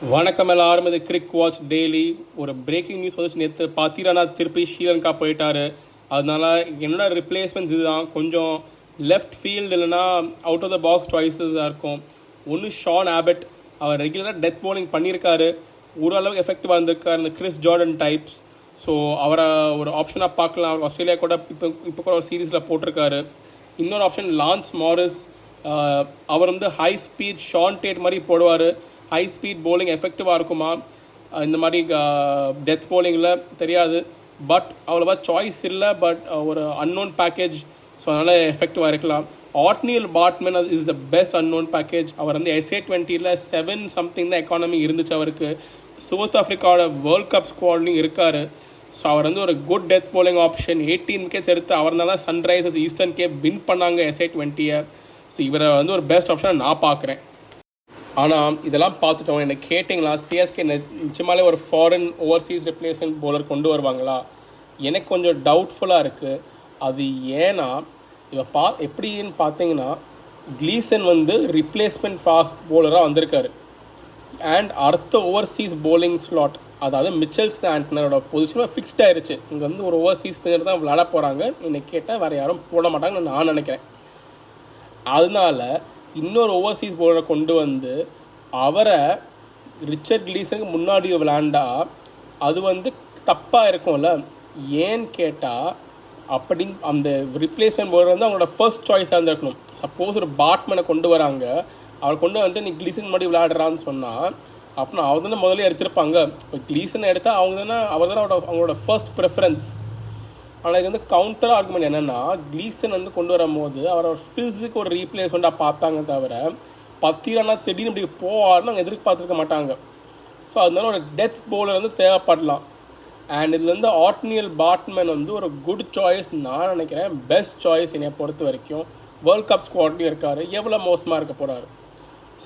வணக்கம் எல்லாரும், இது கிரிக் வாட்ச் டெய்லி. ஒரு பிரேக்கிங் நியூஸ் வந்துச்சு நேற்று. பார்த்தீங்கன்னா திருப்பி ஸ்ரீலங்கா போயிட்டாரு. அதனால என்னோட ரிப்ளேஸ்மெண்ட்ஸ் இதுதான். கொஞ்சம் லெஃப்ட் ஃபீல்டு இல்லைனா அவுட் ஆஃப் த பாக்ஸ் சாய்ஸஸாக இருக்கும். ஒன்று ஷான் ஆபட், அவர் ரெகுலராக டெத் பவுலிங் பண்ணியிருக்காரு, ஓரளவுக்கு எஃபெக்டிவாக இருந்திருக்காரு. இந்த கிறிஸ் ஜார்டன் டைப்ஸ். ஸோ அவரை ஒரு ஆப்ஷனாக பார்க்கலாம். அவர் ஆஸ்திரேலியா கூட இப்போ கூட ஒரு சீரீஸில் போட்டிருக்காரு. இன்னொரு ஆப்ஷன் லான்ஸ் மாரிஸ். அவர் வந்து ஹை ஸ்பீட் ஷான் டேட் மாதிரி போடுவார். ஹை ஸ்பீட் போலிங் எஃபெக்டிவாக இருக்குமா இந்த மாதிரி டெத் போலிங்கில் தெரியாது. பட் அவ்வளோவா சாய்ஸ் இல்லை. பட் ஒரு அன்னோன் பேக்கேஜ், ஸோ அதனால் எஃபெக்டிவாக இருக்கலாம். Ottneil Baartman is the best unknown package. அவர் வந்து SA20 7 சம்திங் தான் எக்கானமி இருந்துச்சு அவருக்கு. சவுத் ஆஃப்ரிக்காவோட வேர்ல்ட் கப் ஸ்குவாட்லையும் இருக்கார். ஸோ அவர் வந்து ஒரு good death bowling option. 18 wickets எடுத்து அவர்னால சன்ரைசர்ஸ் ஈஸ்டர்ன் கேப் வின் பண்ணாங்க SA20. ஸோ இவரை வந்து ஒரு பெஸ்ட் ஆப்ஷனாக நான் பார்க்குறேன். ஆனால் இதெல்லாம் பார்த்துட்டோம். என்ன கேட்டிங்களா, சிஎஸ்கே நிச்சயமாலே ஒரு ஃபாரின் ஓவர்சீஸ் ரிப்ளேஸ்மெண்ட் போலர் கொண்டு வருவாங்களா? எனக்கு கொஞ்சம் டவுட்ஃபுல்லாக இருக்குது. அது ஏன்னா எப்படின்னு பார்த்தீங்கன்னா, கிளீசன் வந்து ரிப்ளேஸ்மெண்ட் ஃபாஸ்ட் போலராக வந்திருக்காரு. அண்ட் அடுத்த ஓவர்சீஸ் போலிங் ஸ்லாட், அதாவது மிச்சல் சாண்ட்னரோட பொசிஷனாக ஃபிக்ஸ்ட் ஆயிடுச்சு. இங்கே வந்து ஒரு ஓவர்சீஸ் பிளேயர் தான் விளையாட போகிறாங்க. என்னை கேட்டால் வேறு யாரும் போட மாட்டாங்கன்னு நான் நினைக்கிறேன். அதனால இன்னொரு ஓவர்சீஸ் போலரை கொண்டு வந்து அவரை ரிச்சர்ட் கிளீசனுக்கு முன்னாடி விளையாண்டா அது வந்து தப்பாக இருக்கும்ல. ஏன்னு கேட்டால் அப்படி அந்த ரிப்ளேஸ்மெண்ட் போலர் வந்து அவங்களோட ஃபர்ஸ்ட் சாய்ஸாக இருந்திருக்கணும். சப்போஸ் ஒரு பாட்மேனை கொண்டு வராங்க, அவர் கொண்டு வந்து நீ கிளீசன் முன்னாடி விளையாடுறான்னு சொன்னால் அப்படின்னா அவர் தானே முதல்ல எடுத்திருப்பாங்க. இப்போ கிளீசன் எடுத்தால் அவர் தானே அவங்களோட ஃபர்ஸ்ட் ப்ரிஃபரன்ஸ். ஆனால் இது வந்து கவுண்டர் ஆர்குமெண்ட் என்னென்னா, கிளீசன் வந்து கொண்டு வரும்போது அவரோட ஃபிஸுக்கு ஒரு ரீப்ளேஸ்மெண்ட்டாக பார்த்தாங்க தவிர பத்திரனா திடீர்னு இப்படி போவார்னு அவங்க எதிர்பார்த்துருக்க மாட்டாங்க. ஸோ அதனால ஒரு டெத் பவுலர் வந்து தேவைப்படலாம். அண்ட் இதில் வந்து ஆட்னியல் பாட்மேன் வந்து ஒரு குட் சாய்ஸ் நான் நினைக்கிறேன். பெஸ்ட் சாய்ஸ் என்னை பொறுத்த வரைக்கும். வேர்ல்ட் கப் ஸ்குவாட்லையும் இருக்கார். எவ்வளோ மோசமாக இருக்க போகிறாரு.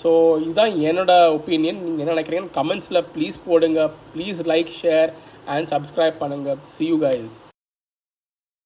ஸோ இதுதான் என்னோட ஒப்பீனியன். நீங்கள் என்ன நினைக்கிறீங்கன்னு கமெண்ட்ஸில் ப்ளீஸ் போடுங்க. Please like, share and subscribe பண்ணுங்கள். See you guys.